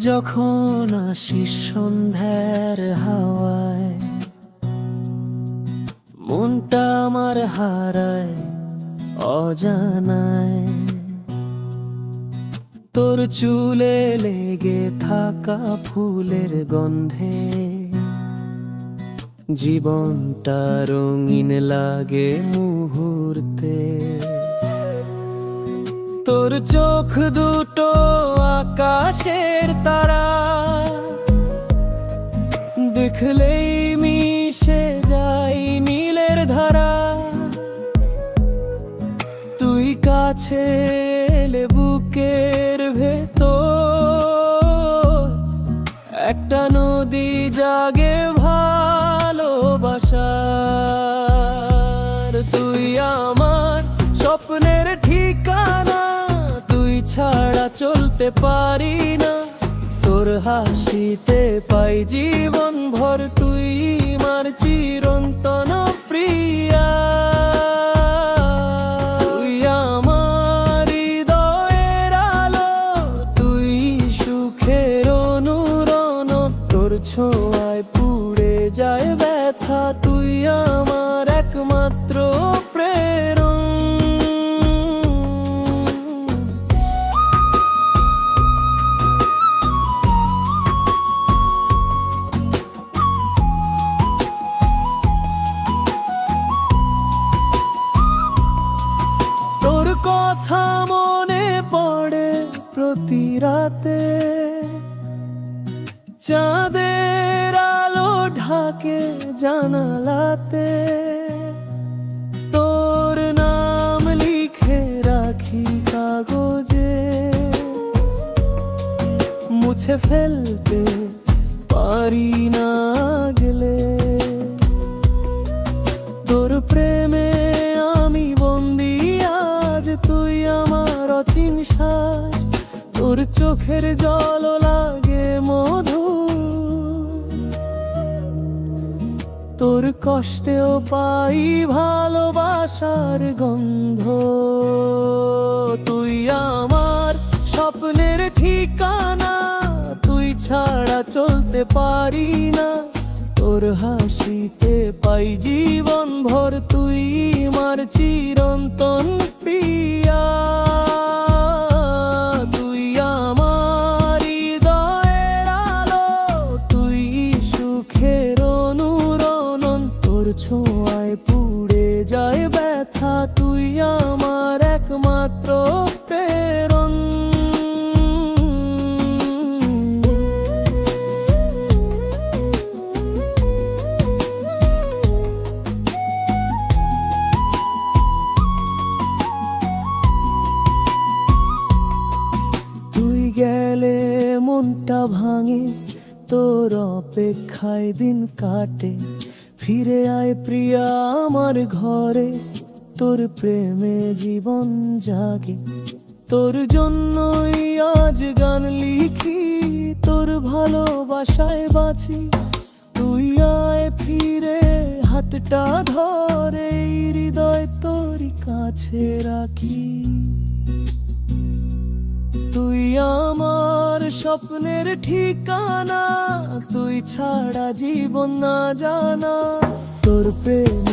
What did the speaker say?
যখন আসিস সন্ধ্যার হাওয়ায়, মনটা আমার হারায় অজানায়। তোর চুলে লেগে থাকা ফুলের গন্ধে জীবনটা রঙিন লাগে মুহূর্তে। তোর চোখ দুটো আকাশের তারা, দেখলেই মিশে যাই নীলের ধারা। তুই কাছে এলে বুকের ভেতর একটা নদী জাগে ভালোবাসার। তুই আমার স্বপ্নের ঠিকানা, তুই ছাড়া চলতে পারি না। তোর হাসিতে পাই জীবন ভর, তুই আমার চিরন্তন প্রিয়া। তুই আমার হৃদয়ের আলো, তুই সুখের অনুরণ। তোর ছোঁয়ায় পুড়ে যায় ব্যথা, তুই আমার একমাত্র প্রেরণা। তোর কথা মনে পড়ে প্রতি রাতে, চাঁদের আলো ঢাকে জানালাতে। তোর নাম লিখে রাখি কাগজে, মুছে ফেলতে পারি না গেলে। তোর প্রেমে আমি বন্দি আজ, তুই আমার অচিন সাজ। তোর চোখের জল লাগে মধু, তোর কষ্টেও পাই ভালোবাসার গন্ধ। তুই আমার স্বপ্নের ঠিকানা, তুই ছাড়া চলতে পারি না। তোর হাসিতে পাই জীবন ভর, তুই আমার চিরন্তন প্রিয়া। তুই আমার হৃদয়ের আলো, তুই সুখের অনুরণন। তোর ছোঁয়ায় পুড়ে যায় ব্যথা, তুই আমার একমাত্র প্রেরণা। গেলে মনটা ভাঙে, তোর অপেক্ষায় দিন কাটে। ফিরে আয় প্রিয়া আমার ঘরে, তোর প্রেমে জীবন জাগে। তোর জন্যই আজ গান লিখি, তোর ভালোবাসায় বাঁচি। তুই আয় ফিরে হাতটা ধরে, হৃদয় তোর কাছে রাখি। তুই আমার স্বপ্নের ঠিকানা, তুই ছাড়া জীবন না জানা। তোর প্রেম